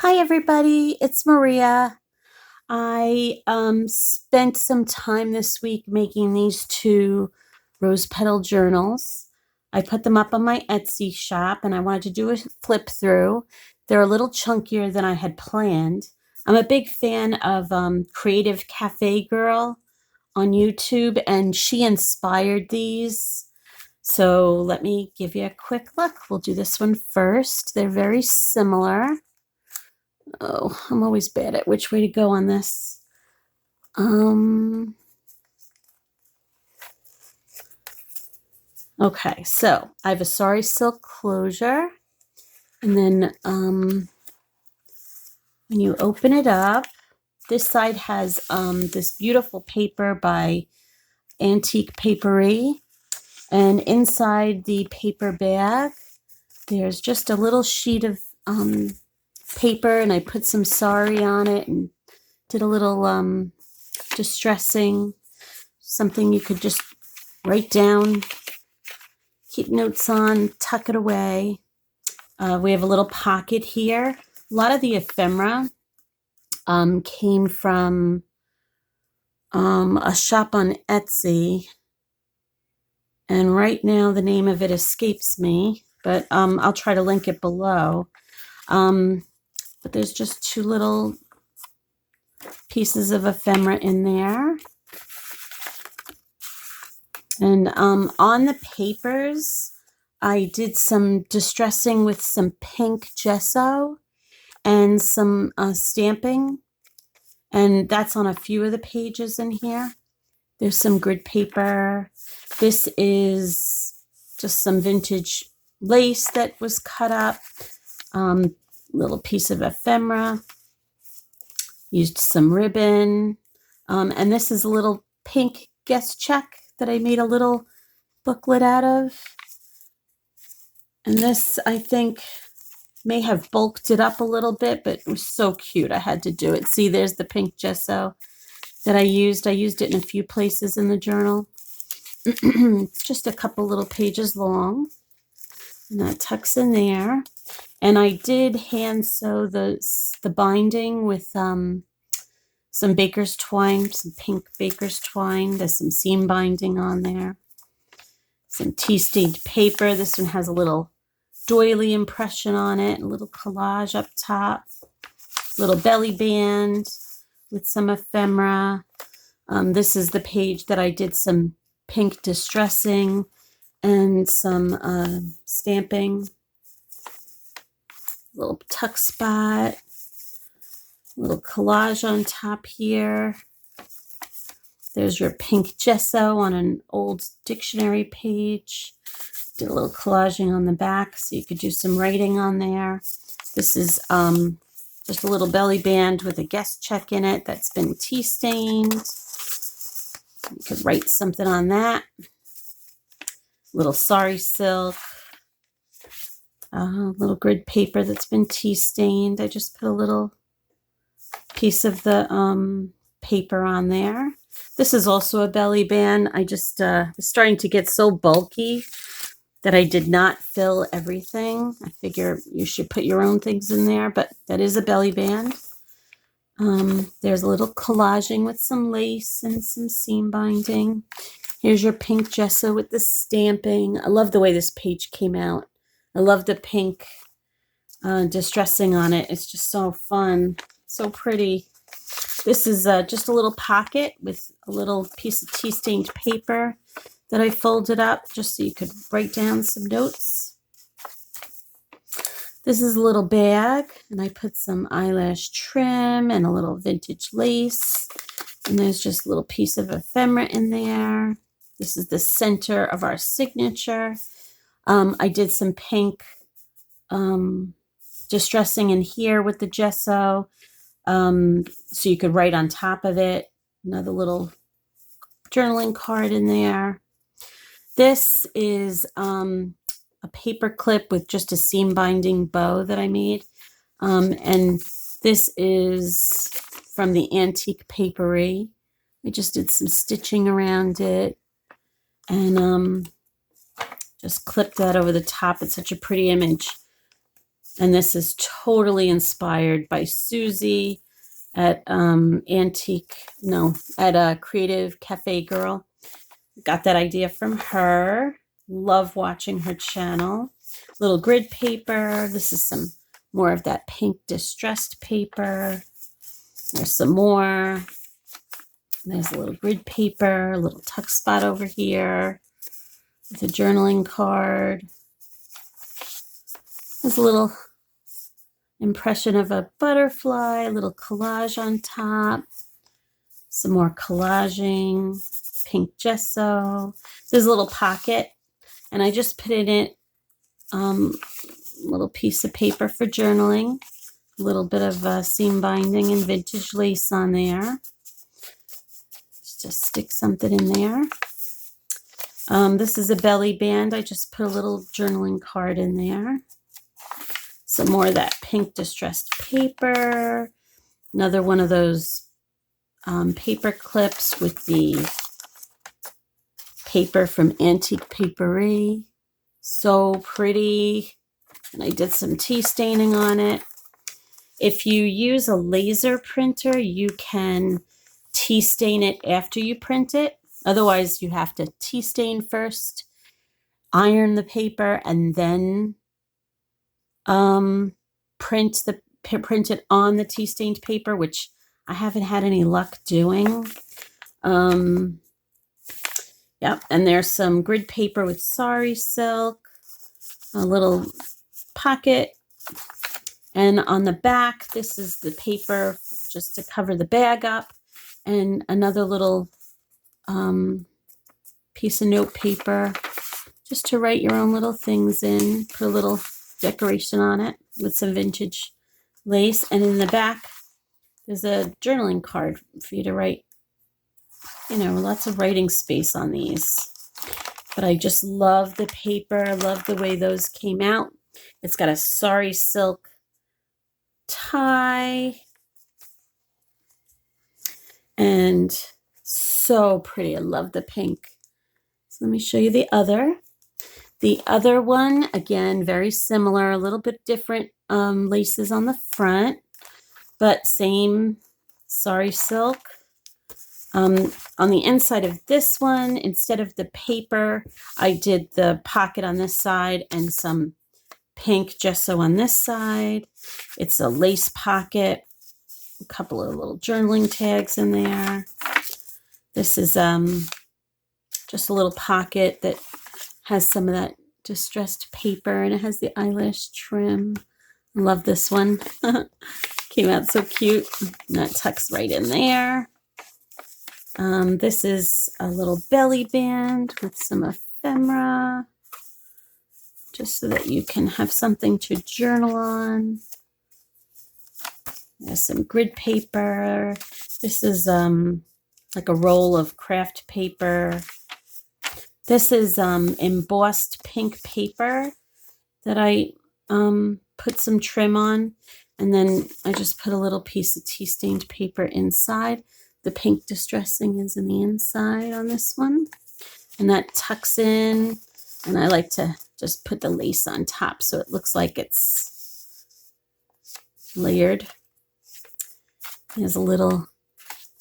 Hi everybody, it's Maria. I spent some time this week making these two rose petal journals. I put them up on my Etsy shop and I wanted to do a flip through. They're a little chunkier than I had planned. I'm a big fan of Creative Cafe Girl on YouTube, and she inspired these. So let me give you a quick look. We'll do this one first. They're very similar. Oh, I'm always bad at which way to go on this. Okay, so I have a sari silk closure, and then when you open it up, this side has this beautiful paper by Antique Papery, and inside the paper bag, there's just a little sheet of paper, and I put some sari on it and did a little distressing, something you could just write down, keep notes on, tuck it away. We have a little pocket here. A lot of the ephemera came from a shop on Etsy, and right now the name of it escapes me, but I'll try to link it below. But there's just two little pieces of ephemera in there. And on the papers, I did some distressing with some pink gesso and some stamping. And that's on a few of the pages in here. There's some grid paper. This is just some vintage lace that was cut up. Little piece of ephemera. Used some ribbon. And this is a little pink guest check that I made a little booklet out of. And this, I think, may have bulked it up a little bit, but it was so cute. I had to do it. See, there's the pink gesso that I used. I used it in a few places in the journal. It's just a couple little pages long. And that tucks in there. And I did hand sew the binding with some baker's twine, some pink baker's twine. There's some seam binding on there. Some tea-stained paper. This one has a little doily impression on it, a little collage up top, little belly band with some ephemera. This is the page that I did some pink distressing and some stamping. Little tuck spot, little collage on top here. There's your pink gesso on an old dictionary page. Did a little collaging on the back so you could do some writing on there. This is just a little belly band with a guest check in it that's been tea stained. You could write something on that. Little sari silk. Little grid paper that's been tea stained. I just put a little piece of the paper on there. This is also a belly band. I just was starting to get so bulky that I did not fill everything. I figure you should put your own things in there, but that is a belly band. There's a little collaging with some lace and some seam binding. Here's your pink gesso with the stamping. I love the way this page came out. I love the pink distressing on it. It's just so fun, so pretty. This is just a little pocket with a little piece of tea-stained paper that I folded up just so you could write down some notes. This is a little bag, and I put some eyelash trim and a little vintage lace. And there's just a little piece of ephemera in there. This is the center of our signature. I did some pink distressing in here with the gesso, so you could write on top of it. Another little journaling card in there. This is a paper clip with just a seam binding bow that I made. And this is from the Antique Papery. I just did some stitching around it and just clipped that over the top. It's such a pretty image. And this is totally inspired by Susie at Creative Cafe Girl. Got that idea from her. Love watching her channel. Little grid paper. This is some more of that pink distressed paper. There's some more. There's a little grid paper, a little tuck spot over here. It's a journaling card. There's a little impression of a butterfly, a little collage on top. Some more collaging, pink gesso. There's a little pocket, and I just put in it a little piece of paper for journaling. A little bit of seam binding and vintage lace on there. Just stick something in there. This is a belly band. I just put a little journaling card in there. Some more of that pink distressed paper. Another one of those paper clips with the paper from Antique Paperie. So pretty. And I did some tea staining on it. If you use a laser printer, you can tea stain it after you print it. Otherwise, you have to tea stain first, iron the paper, and then print it on the tea stained paper, which I haven't had any luck doing. Yeah, and there's some grid paper with sari silk, a little pocket, and on the back, this is the paper just to cover the bag up, and another little piece of note paper just to write your own little things in. Put a little decoration on it with some vintage lace, and in the back there's a journaling card for you to write, lots of writing space on these. But I just love the paper, love the way those came out. It's got a sari silk tie and so pretty. I love the pink. So let me show you the other. The other one, again, very similar, a little bit different laces on the front, but same sari silk. On the inside of this one, instead of the paper, I did the pocket on this side and some pink gesso on this side. It's a lace pocket, a couple of little journaling tags in there. This is just a little pocket that has some of that distressed paper, and it has the eyelash trim. I love this one. Came out so cute. And that tucks right in there. This is a little belly band with some ephemera, just so that you can have something to journal on. There's some grid paper. This is like a roll of craft paper. This is embossed pink paper that I put some trim on, and then I just put a little piece of tea stained paper inside. The pink distressing is in the inside on this one, and that tucks in, and I like to just put the lace on top so it looks like it's layered. There's a little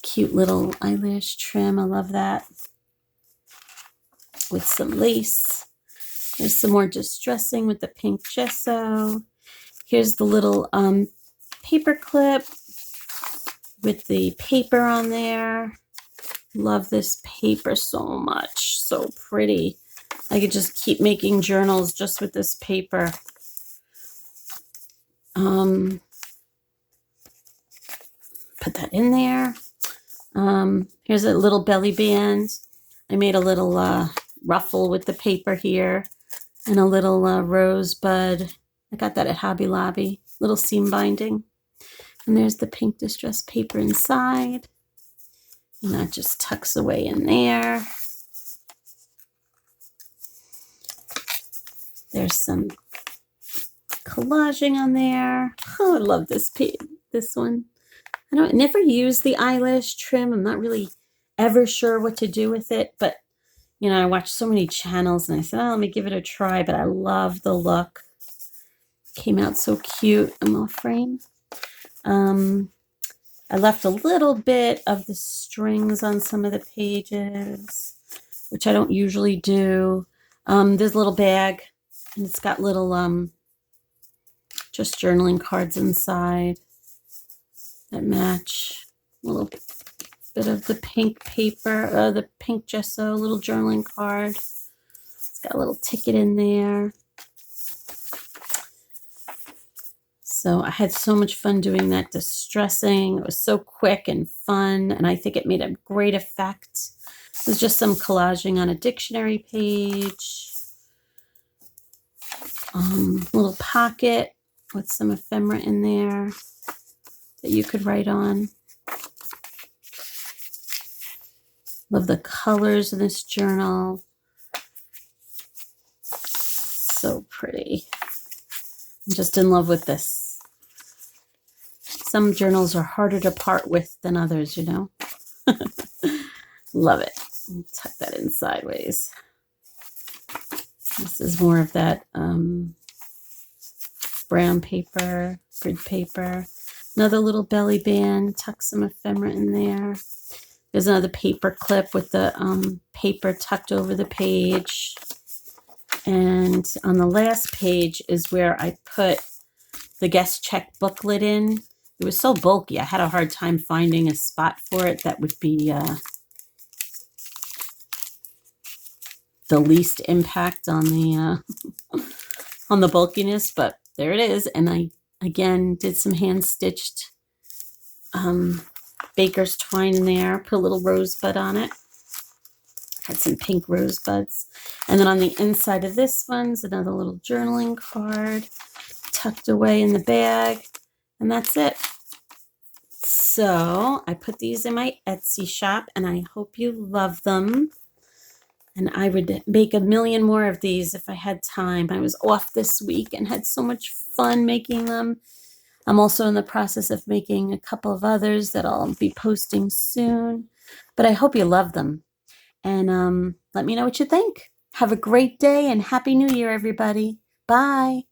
cute little eyelash trim. I love that. With some lace. There's some more distressing with the pink gesso. Here's the little paper clip with the paper on there. Love this paper so much. So pretty. I could just keep making journals just with this paper. Put that in there. Here's a little belly band. I made a little ruffle with the paper here and a little rosebud. I got that at Hobby Lobby. Little seam binding. And there's the pink distressed paper inside. And that just tucks away in there. There's some collaging on there. Oh, I love this one. I never use the eyelash trim. I'm not really ever sure what to do with it, but I watch so many channels and I said, oh, let me give it a try, but I love the look. Came out so cute. I'm off frame. I left a little bit of the strings on some of the pages, which I don't usually do. There's a little bag, and it's got little just journaling cards inside that match. A little bit of the pink paper, the pink gesso, little journaling card. It's got a little ticket in there. So I had so much fun doing that distressing. It was so quick and fun, and I think it made a great effect. It was just some collaging on a dictionary page. Little pocket with some ephemera in there that you could write on. Love the colors in this journal. So pretty. I'm just in love with this. Some journals are harder to part with than others, you know. Love it. Tuck that in sideways. This is more of that brown paper, grid paper. Another little belly band. Tuck some ephemera in there. There's another paper clip with the paper tucked over the page. And on the last page is where I put the guest check booklet in. It was so bulky, I had a hard time finding a spot for it that would be the least impact on the on the bulkiness, but there it is. And I again did some hand stitched baker's twine in there, put a little rosebud on it. Had some pink rosebuds. And then on the inside of this one's another little journaling card tucked away in the bag. And that's it. So I put these in my Etsy shop, and I hope you love them. And I would make a million more of these if I had time. I was off this week and had so much fun making them. I'm also in the process of making a couple of others that I'll be posting soon. But I hope you love them. And let me know what you think. Have a great day and Happy New Year, everybody. Bye.